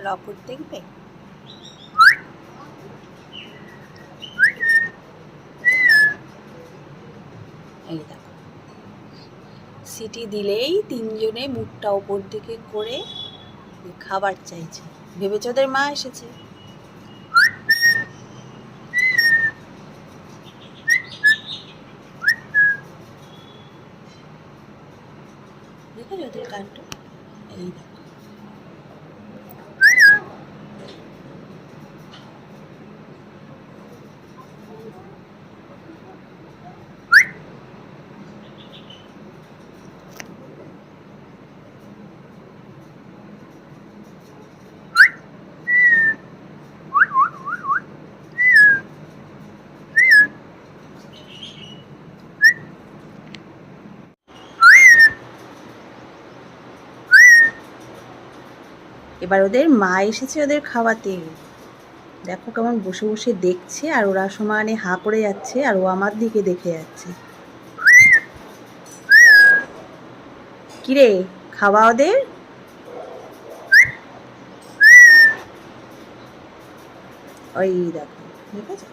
ক্যামেরার অপর দেখবে। এই দেখো, সিটি দিলেই তিনজনে মুখটা ওপর দিকে করে খাবার চাইছে, ভেবেছে ওদের মা এসেছে। দেখো ওদের কাণ্ড, এই দেখো। এবার ওদের মা এসেছে ওদের খাওয়াতে। দেখো কেমন বসে বসে দেখছে, আর ওরা সমানে হাঁ করে যাচ্ছে, আর ও আমার দিকে দেখে যাচ্ছে। কিরে, খাওয়া ওদের? ওই দেখো, দেখেছো?